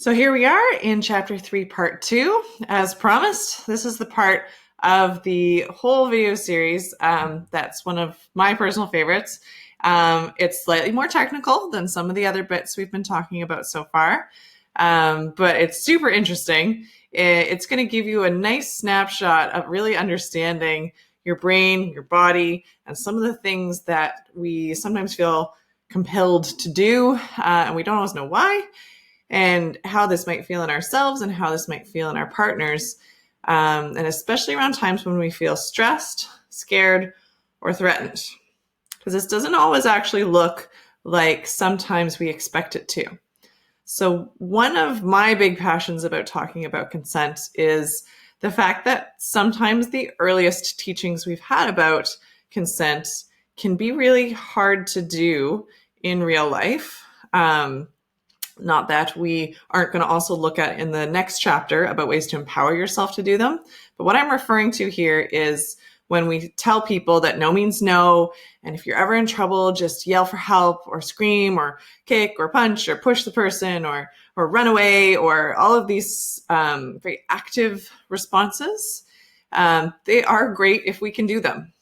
So here we are in chapter 3, part 2. As promised, this is the part of the whole video series that's one of my personal favorites. It's slightly more technical than some of the other bits we've been talking about so far, but it's super interesting. It's going to give you a nice snapshot of really understanding your brain, your body, and some of the things that we sometimes feel compelled to do, and we don't always know why, and how this might feel in ourselves and how this might feel in our partners, and especially around times when we feel stressed, scared, or threatened. Because this doesn't always actually look like sometimes we expect it to. So one of my big passions about talking about consent is the fact that sometimes the earliest teachings we've had about consent can be really hard to do in real life. Not that we aren't going to also look at in the next chapter about ways to empower yourself to do them. But what I'm referring to here is when we tell people that no means no, and if you're ever in trouble, just yell for help or scream or kick or punch or push the person or run away, or all of these very active responses. They are great if we can do them.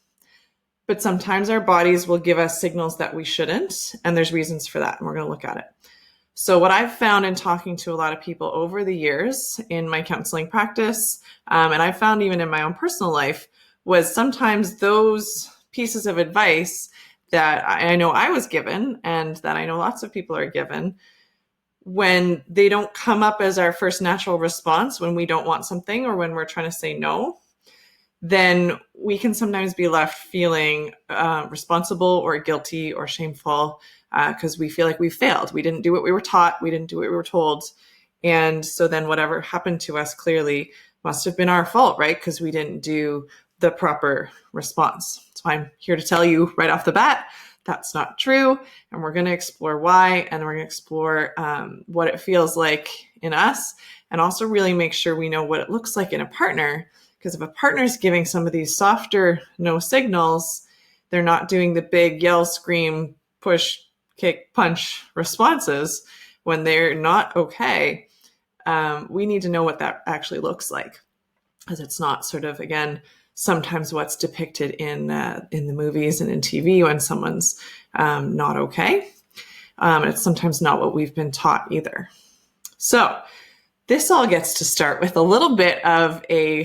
But sometimes our bodies will give us signals that we shouldn't, and there's reasons for that, and we're going to look at it. So what I've found in talking to a lot of people over the years in my counseling practice, and I've found even in my own personal life, was sometimes those pieces of advice that I know I was given and that I know lots of people are given, when they don't come up as our first natural response when we don't want something or when we're trying to say no, then we can sometimes be left feeling responsible or guilty or shameful because we feel like we failed. We didn't do what we were taught. We didn't do what we were told. And so then whatever happened to us clearly must have been our fault, right? Because we didn't do the proper response. So I'm here to tell you right off the bat, that's not true. And we're going to explore why, and we're going to explore what it feels like in us, and also really make sure we know what it looks like in a partner. Because if a partner is giving some of these softer no signals, they're not doing the big yell, scream, push, kick, punch responses when they're not okay. We need to know what that actually looks like, because it's not sort of, again, sometimes what's depicted in the movies and in TV when someone's not okay. It's sometimes not what we've been taught either. So this all gets to start with a little bit of a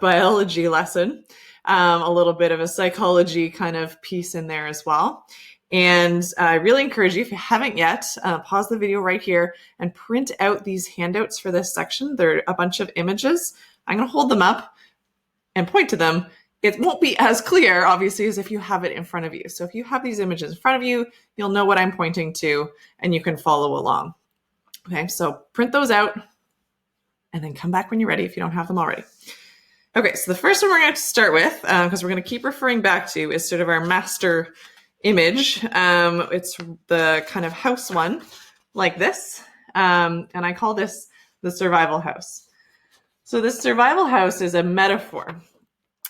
biology lesson, a little bit of a psychology kind of piece in there as well. And I really encourage you, if you haven't yet, pause the video right here and print out these handouts for this section. They're a bunch of images. I'm going to hold them up and point to them. It won't be as clear, obviously, as if you have it in front of you. So if you have these images in front of you, you'll know what I'm pointing to and you can follow along. Okay, so print those out and then come back when you're ready if you don't have them already. Okay, so the first one we're going to start with, because we're going to keep referring back to, is sort of our master image. It's the kind of house one, like this, and I call this the survival house. So this survival house is a metaphor.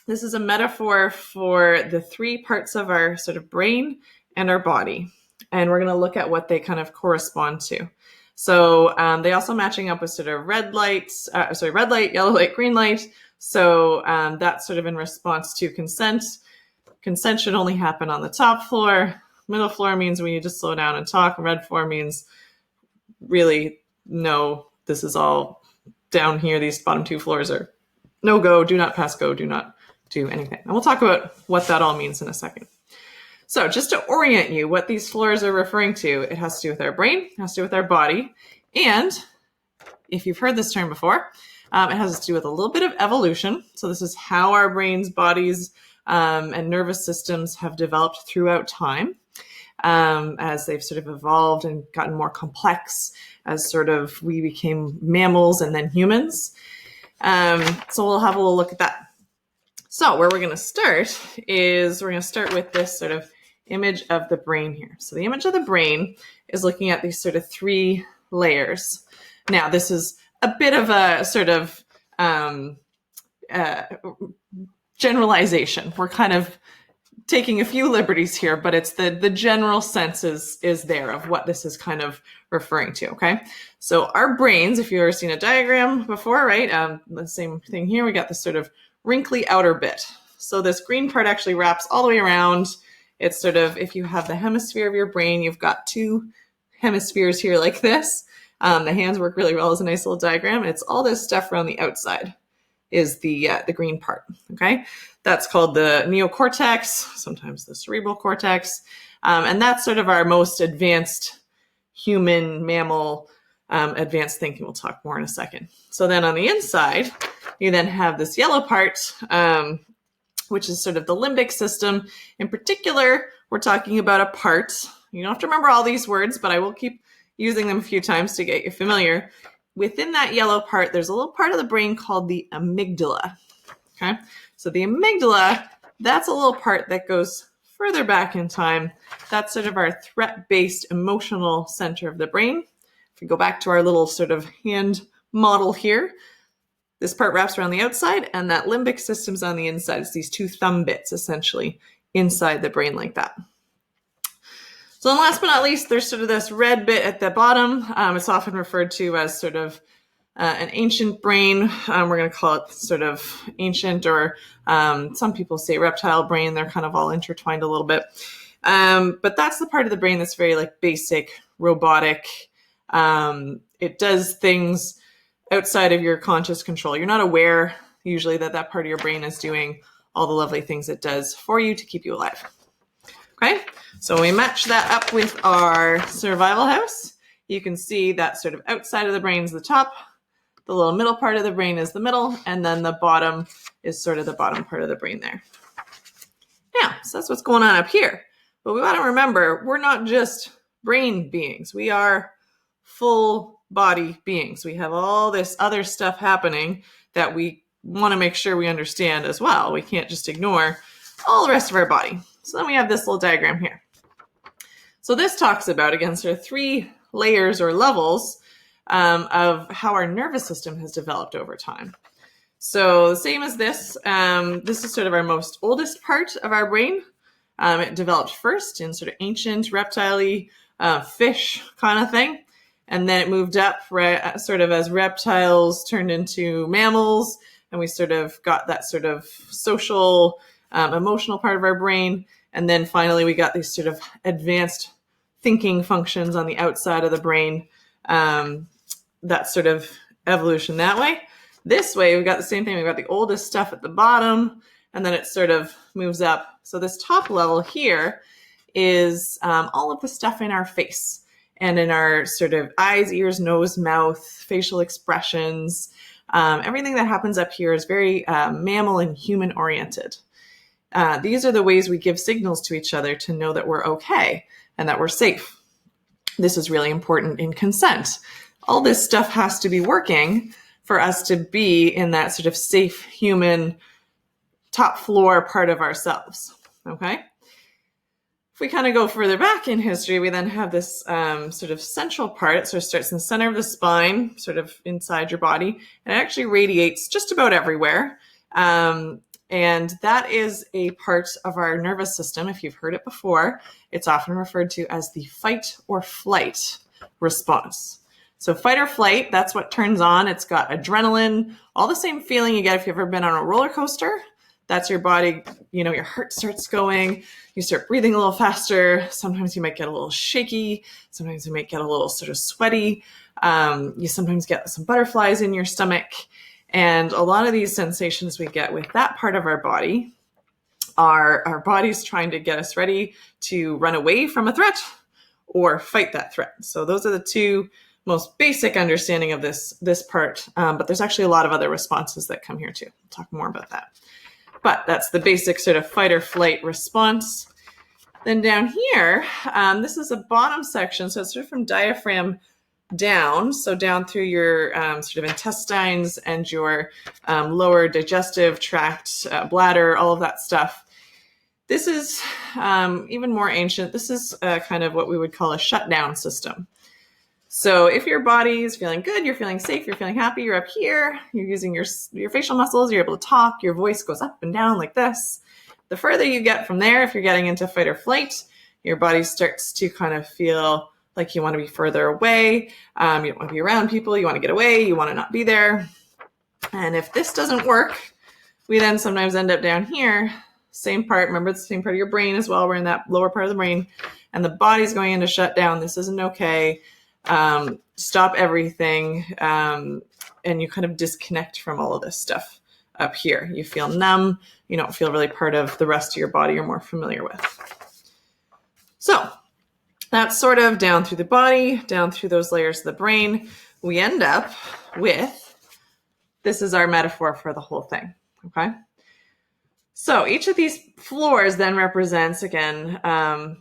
This is a metaphor for the three parts of our sort of brain and our body, and we're going to look at what they kind of correspond to. So they also matching up with sort of red light, yellow light, green light. So that's sort of in response to consent. Consent should only happen on the top floor. Middle floor means we need to slow down and talk. Red floor means really, no, this is all down here. These bottom two floors are no go, do not pass go, do not do anything. And we'll talk about what that all means in a second. So just to orient you, what these floors are referring to, it has to do with our brain, it has to do with our body. And if you've heard this term before, it has to do with a little bit of evolution. So this is how our brains, bodies, and nervous systems have developed throughout time, as they've sort of evolved and gotten more complex as sort of we became mammals and then humans. So we'll have a little look at that. So where we're going to start is we're going to start with this sort of image of the brain here. So the image of the brain is looking at these sort of three layers. Now, this is a bit of a sort of generalization. We're kind of taking a few liberties here, but it's the general sense is there of what this is kind of referring to, okay? So our brains, if you've ever seen a diagram before, right? The same thing here, we got this sort of wrinkly outer bit. So this green part actually wraps all the way around. It's sort of, if you have the hemisphere of your brain, you've got two hemispheres here like this. The hands work really well as a nice little diagram. It's all this stuff around the outside is the green part, okay? That's called the neocortex, sometimes the cerebral cortex. And that's sort of our most advanced human mammal advanced thinking. We'll talk more in a second. So then on the inside, you then have this yellow part, which is sort of the limbic system. In particular, we're talking about a part, you don't have to remember all these words, but I will keep using them a few times to get you familiar. Within that yellow part, there's a little part of the brain called the amygdala, okay? So the amygdala, that's a little part that goes further back in time. That's sort of our threat-based emotional center of the brain. If we go back to our little sort of hand model here, this part wraps around the outside and that limbic system's on the inside. It's these two thumb bits essentially inside the brain like that. So then last but not least, there's sort of this red bit at the bottom. It's often referred to as sort of an ancient brain. We're going to call it sort of ancient, or some people say reptile brain. They're kind of all intertwined a little bit. But that's the part of the brain that's very like basic, robotic. It does things outside of your conscious control. You're not aware usually that that part of your brain is doing all the lovely things it does for you to keep you alive. Okay, so we match that up with our survival house. You can see that sort of outside of the brain is the top, the little middle part of the brain is the middle, and then the bottom is sort of the bottom part of the brain there. Now, so that's what's going on up here. But we want to remember, we're not just brain beings. We are full body beings. We have all this other stuff happening that we want to make sure we understand as well. We can't just ignore all the rest of our body. So then we have this little diagram here. So this talks about, again, sort of 3 layers or levels of how our nervous system has developed over time. So the same as this, this is sort of our most oldest part of our brain. It developed first in sort of ancient reptile-y fish kind of thing. And then it moved up sort of as reptiles turned into mammals. And we sort of got that sort of social, emotional part of our brain. And then finally, we got these sort of advanced thinking functions on the outside of the brain. That sort of evolution that way. This way, we've got the same thing. We've got the oldest stuff at the bottom, and then it sort of moves up. So this top level here is all of the stuff in our face and in our sort of eyes, ears, nose, mouth, facial expressions. Everything that happens up here is very mammal and human oriented. These are the ways we give signals to each other to know that we're okay and that we're safe. This is really important in consent. All this stuff has to be working for us to be in that sort of safe human top floor part of ourselves, okay? If we kind of go further back in history, we then have this sort of central part. It sort of starts in the center of the spine, sort of inside your body, and it actually radiates just about everywhere. And that is a part of our nervous system. If you've heard it before, it's often referred to as the fight or flight response. So fight or flight, that's what turns on. It's got adrenaline, all the same feeling you get if you've ever been on a roller coaster. That's your body, your heart starts going, you start breathing a little faster. Sometimes you might get a little shaky. Sometimes you might get a little sort of sweaty. You sometimes get some butterflies in your stomach. And a lot of these sensations we get with that part of our body are our bodies trying to get us ready to run away from a threat or fight that threat. So those are the two most basic understanding of this part. But there's actually a lot of other responses that come here too. We'll talk more about that. But that's the basic sort of fight or flight response. Then down here, this is a bottom section. So it's sort of from diaphragm down, so down through your sort of intestines and your lower digestive tract, bladder, all of that stuff. This is even more ancient. This is kind of what we would call a shutdown system. So if your body is feeling good, you're feeling safe, you're feeling happy, you're up here, you're using your facial muscles, you're able to talk, your voice goes up and down like this. The further you get from there, if you're getting into fight or flight, your body starts to kind of feel Like you want to be further away. You don't want to be around people. You want to get away. You want to not be there. And if this doesn't work, we then sometimes end up down here. Same part. Remember, it's the same part of your brain as well. We're in that lower part of the brain. And the body's going into shutdown. This isn't okay. Stop everything. And you kind of disconnect from all of this stuff up here. You feel numb. You don't feel really part of the rest of your body you're more familiar with. So that's sort of down through the body, down through those layers of the brain. We end up with, this is our metaphor for the whole thing, okay? So each of these floors then represents, again,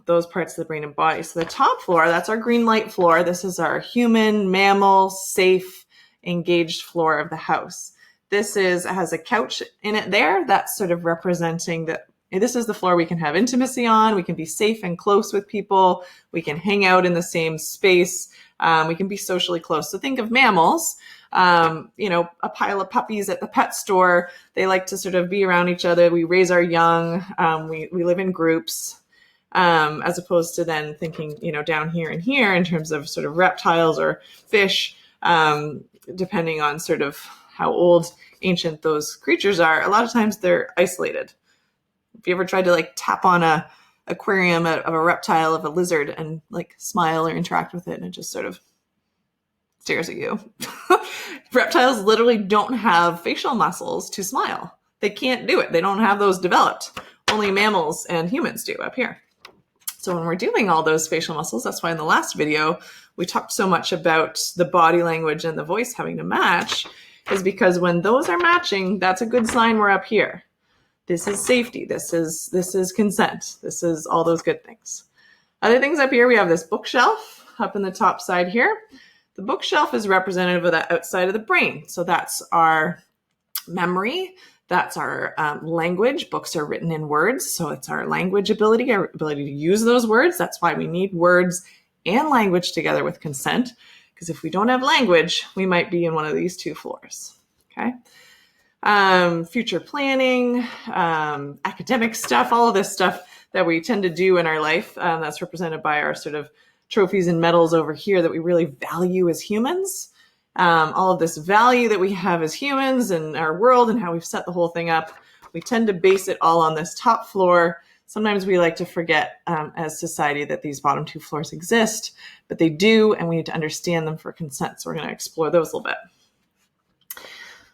those parts of the brain and body. So the top floor, that's our green light floor. This is our human, mammal, safe, engaged floor of the house. This has a couch in it there. That's sort of representing that this is the floor we can have intimacy on. We can be safe and close with people. We can hang out in the same space. We can be socially close. So think of mammals. A pile of puppies at the pet store. They like to sort of be around each other. We raise our young. We live in groups, as opposed to then thinking, down here and here in terms of sort of reptiles or fish, depending on sort of how old, ancient those creatures are. A lot of times they're isolated. If you ever tried to like tap on a aquarium of a reptile, of a lizard, and like smile or interact with it, and it just sort of stares at you. Reptiles literally don't have facial muscles to smile. They can't do it. They don't have those developed. Only mammals and humans do up here. So when we're doing all those facial muscles, that's why in the last video we talked so much about the body language and the voice having to match, is because when those are matching, that's a good sign we're up here. This is safety. This is consent. This is all those good things. Other things up here, we have this bookshelf up in the top side here. The bookshelf is representative of that outside of the brain. So that's our memory. That's our language. Books are written in words. So it's our language ability, our ability to use those words. That's why we need words and language together with consent. Because if we don't have language, we might be in one of these two floors. Okay. Future planning, academic stuff, all of this stuff that we tend to do in our life. That's represented by our sort of trophies and medals over here that we really value as humans. All of this value that we have as humans and our world and how we've set the whole thing up, we tend to base it all on this top floor. Sometimes we like to forget as society that these bottom two floors exist, but they do, and we need to understand them for consent. So we're going to explore those a little bit.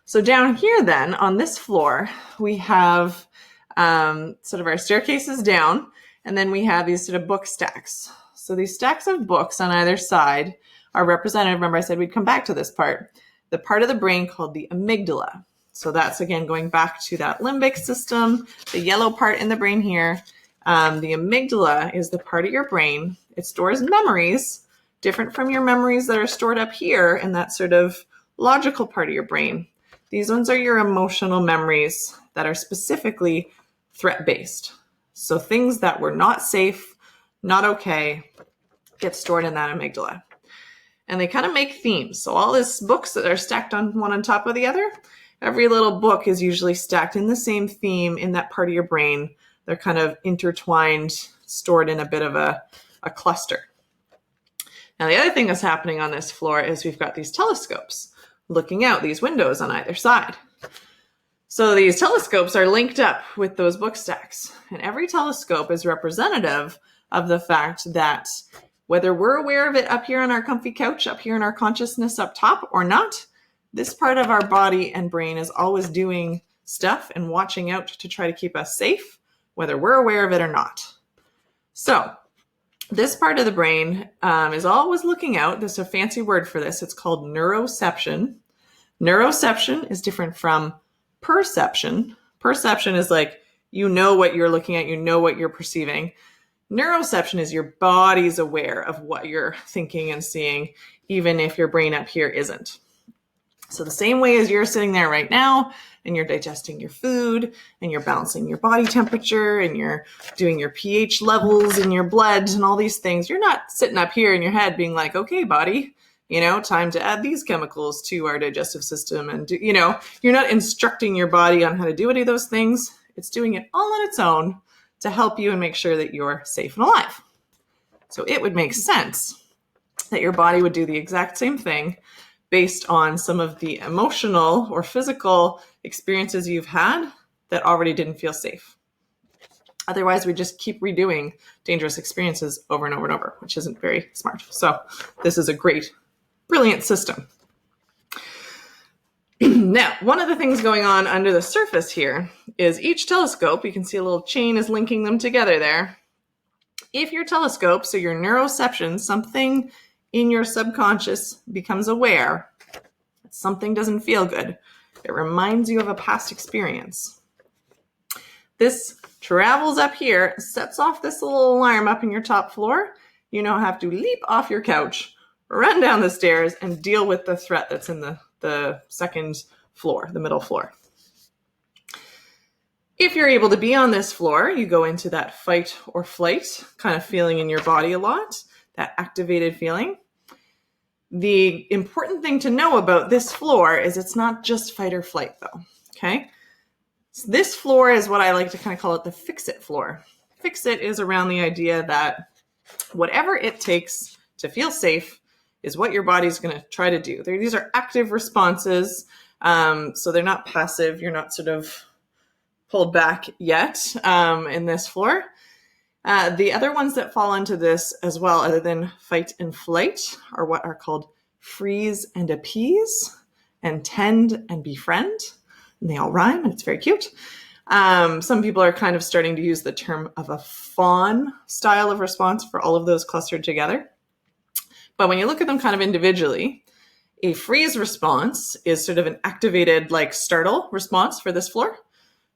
So down here then, on this floor, we have sort of our staircases down, and then we have these sort of book stacks. So these stacks of books on either side are represented. Remember I said we'd come back to this part. The part of the brain called the amygdala. So that's, again, going back to that limbic system, the yellow part in the brain here. The amygdala is the part of your brain. It stores memories, different from your memories that are stored up here in that sort of logical part of your brain. These ones are your emotional memories that are specifically threat-based. So things that were not safe, not okay, get stored in that amygdala. And they kind of make themes. So all these books that are stacked on one on top of the other, every little book is usually stacked in the same theme in that part of your brain. They're kind of intertwined, stored in a bit of a cluster. Now, the other thing that's happening on this floor is we've got these telescopes looking out, these windows on either side. So these telescopes are linked up with those book stacks. And every telescope is representative of the fact that whether we're aware of it up here on our comfy couch, up here in our consciousness up top or not, this part of our body and brain is always doing stuff and watching out to try to keep us safe, whether we're aware of it or not. So this part of the brain is always looking out. There's a fancy word for this. It's called neuroception. Neuroception is different from perception. Perception is like, you know what you're looking at, you know what you're perceiving. Neuroception is your body's aware of what you're thinking and seeing, even if your brain up here isn't. So the same way as you're sitting there right now and you're digesting your food and you're balancing your body temperature and you're doing your pH levels in your blood and all these things, you're not sitting up here in your head being like, okay, body, time to add these chemicals to our digestive system. And, you're not instructing your body on how to do any of those things. It's doing it all on its own to help you and make sure that you're safe and alive. So it would make sense that your body would do the exact same thing based on some of the emotional or physical experiences you've had that already didn't feel safe. Otherwise, we just keep redoing dangerous experiences over and over and over, which isn't very smart. So this is a great, brilliant system. Now, one of the things going on under the surface here is each telescope, you can see a little chain is linking them together there. If your telescope, so your neuroception, something in your subconscious becomes aware that something doesn't feel good, it reminds you of a past experience. This travels up here, sets off this little alarm up in your top floor. You now have to leap off your couch, run down the stairs, and deal with the threat that's in the second floor, the middle floor. If you're able to be on this floor, you go into that fight or flight kind of feeling in your body a lot, that activated feeling. The important thing to know about this floor is it's not just fight or flight though, okay? So this floor is what I like to kind of call it the Fixit floor. Fixit is around the idea that whatever it takes to feel safe is what your body's going to try to do. These are active responses, so they're not passive. You're not sort of pulled back yet in this floor. The other ones that fall into this as well, other than fight and flight, are what are called freeze and appease, and tend and befriend. And they all rhyme, and it's very cute. Some people are kind of starting to use the term of a fawn style of response for all of those clustered together. But when you look at them kind of individually, a freeze response is sort of an activated like startle response for this floor,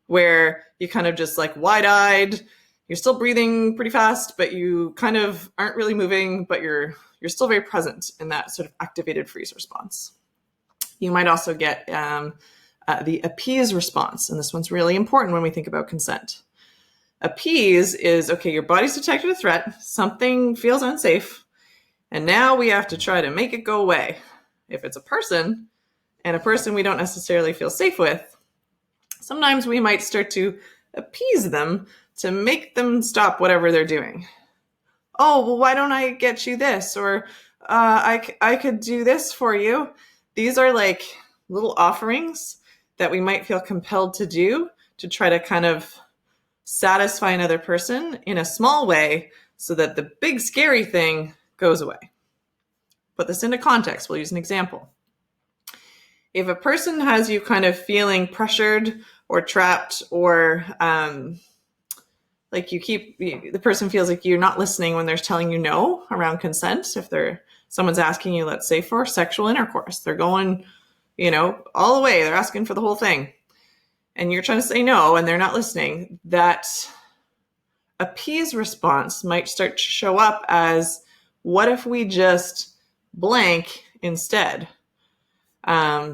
where you kind of just like wide-eyed, you're still breathing pretty fast, but you kind of aren't really moving, but you're still very present in that sort of activated freeze response. You might also get the appease response, and this one's really important when we think about consent. Appease is, okay, your body's detected a threat, something feels unsafe, and now we have to try to make it go away. If it's a person, and a person we don't necessarily feel safe with, sometimes we might start to appease them to make them stop whatever they're doing. Oh, well, why don't I get you this? Or I could do this for you. These are like little offerings that we might feel compelled to do to try to kind of satisfy another person in a small way so that the big scary thing goes away. Put this into context. We'll use an example. If a person has you kind of feeling pressured or trapped, or like the person feels like you're not listening when they're telling you no around consent. If someone's asking you, let's say for sexual intercourse, they're going, all the way, they're asking for the whole thing, and you're trying to say no and they're not listening, that appease response might start to show up as, what if we just blank instead?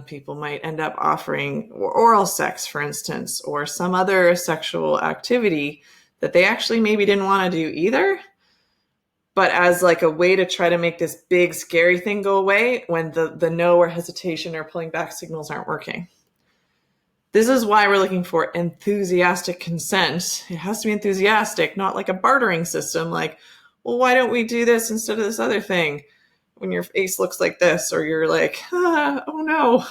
People might end up offering oral sex, for instance, or some other sexual activity that they actually maybe didn't want to do either, but as like a way to try to make this big scary thing go away when the no or hesitation or pulling back signals aren't working. This is why we're looking for enthusiastic consent. It has to be enthusiastic, not like a bartering system, like, well, why don't we do this instead of this other thing? When your face looks like this, or you're like, oh no,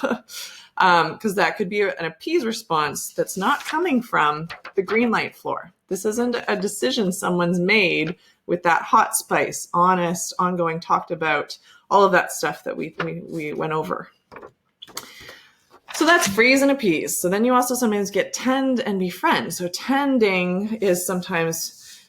because that could be an appease response that's not coming from the green light floor. This isn't a decision someone's made with that hot spice, honest, ongoing, talked about, all of that stuff that we went over. So that's freeze and appease. So then you also sometimes get tend and befriend. So tending is sometimes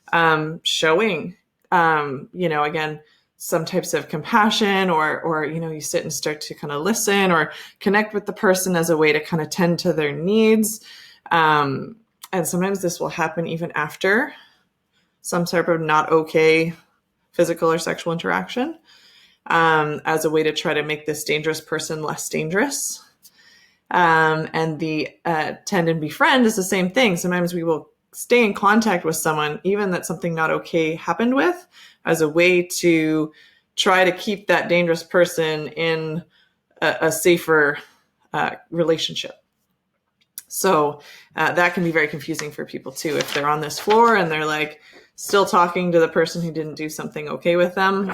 showing, again, some types of compassion, or you sit and start to kind of listen or connect with the person as a way to kind of tend to their needs. And sometimes this will happen even after some sort of not okay physical or sexual interaction, as a way to try to make this dangerous person less dangerous. And the tend and befriend is the same thing. Sometimes we will stay in contact with someone, even that something not okay happened with, as a way to try to keep that dangerous person in a safer relationship. So that can be very confusing for people too. If they're on this floor and they're like still talking to the person who didn't do something okay with them.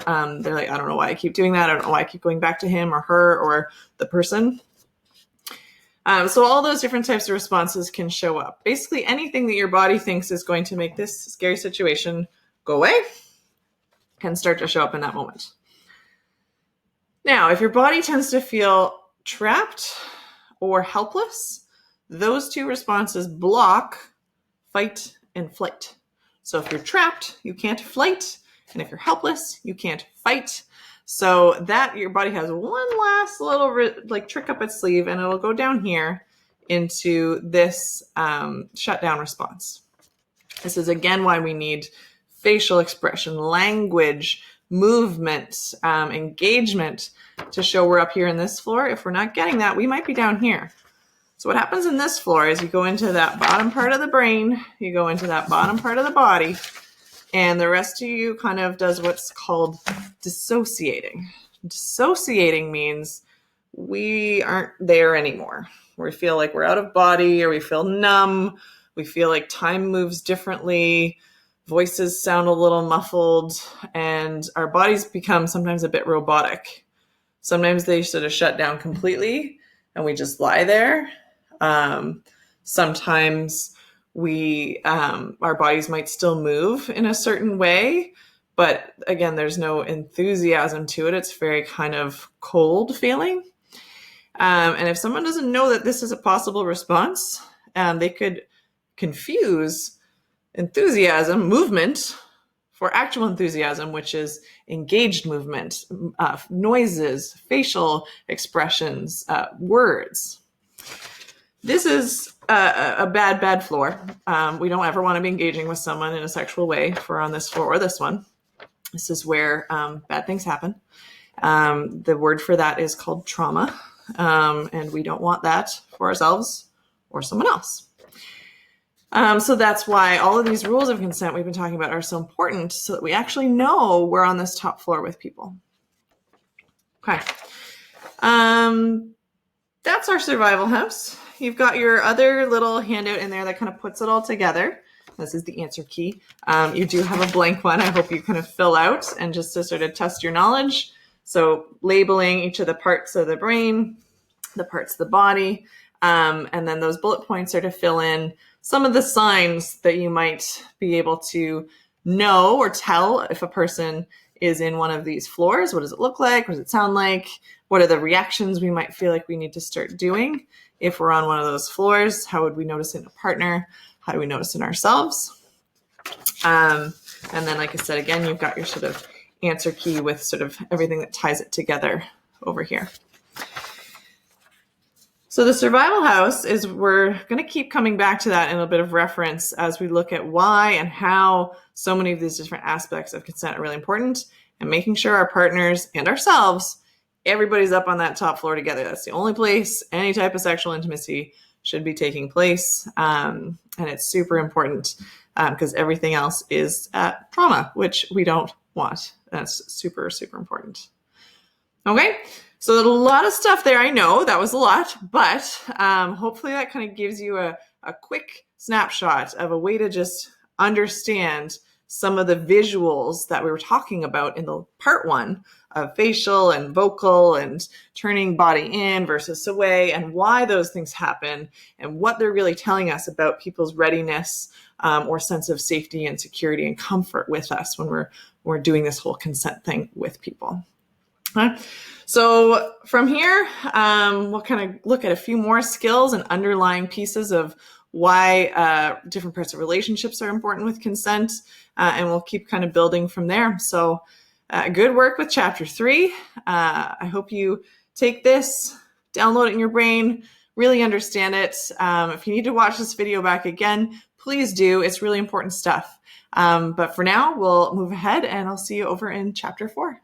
They're like, I don't know why I keep doing that. I don't know why I keep going back to him or her or the person. So all those different types of responses can show up. Basically, anything that your body thinks is going to make this scary situation go away can start to show up in that moment. Now, if your body tends to feel trapped or helpless, those two responses block fight and flight. So if you're trapped, you can't flight. And if you're helpless, you can't fight. So that your body has one last little trick up its sleeve, and it'll go down here into this shutdown response. This is again why we need facial expression, language, movement, engagement to show we're up here in this floor. If we're not getting that, we might be down here. So what happens in this floor is you go into that bottom part of the brain, you go into that bottom part of the body, and the rest of you kind of does what's called dissociating. Dissociating means we aren't there anymore. We feel like we're out of body, or we feel numb. We feel like time moves differently. Voices sound a little muffled, and our bodies become sometimes a bit robotic. Sometimes they sort of shut down completely and we just lie there. Sometimes our bodies might still move in a certain way, but again, there's no enthusiasm to it. It's very kind of cold feeling. And if someone doesn't know that this is a possible response, they could confuse enthusiasm, movement, for actual enthusiasm, which is engaged movement, noises, facial expressions, words. This is a bad floor. We don't ever want to be engaging with someone in a sexual way if we're on this floor or this one. This is where bad things happen. The word for that is called trauma, and we don't want that for ourselves or someone else. So that's why all of these rules of consent we've been talking about are so important, so that we actually know we're on this top floor with people. Okay. That's our survival house. You've got your other little handout in there that kind of puts it all together. This is the answer key. You do have a blank one. I hope you kind of fill out, and just to sort of test your knowledge. So labeling each of the parts of the brain, the parts of the body, and then those bullet points are to fill in some of the signs that you might be able to know or tell if a person is in one of these floors. What does it look like? What does it sound like? What are the reactions we might feel like we need to start doing if we're on one of those floors? How would we notice it in a partner? How do we notice it in ourselves? And then, like I said, again, you've got your sort of answer key with sort of everything that ties it together over here. So the survival house is, we're going to keep coming back to that in a bit of reference as we look at why and how so many of these different aspects of consent are really important, and making sure our partners and ourselves, everybody's up on that top floor together. That's the only place any type of sexual intimacy should be taking place. And it's super important because everything else is trauma, which we don't want. That's super, super important. Okay. So there's a lot of stuff there. I know that was a lot, but hopefully that kind of gives you a quick snapshot of a way to just understand some of the visuals that we were talking about in the part one of facial and vocal and turning body in versus away, and why those things happen and what they're really telling us about people's readiness or sense of safety and security and comfort with us when we're doing this whole consent thing with people. Okay. So from here, we'll kind of look at a few more skills and underlying pieces of why different parts of relationships are important with consent, and we'll keep kind of building from there. So good work with chapter 3. I hope you take this, download it in your brain, really understand it. If you need to watch this video back again, please do. It's really important stuff. But for now, we'll move ahead, and I'll see you over in chapter 4.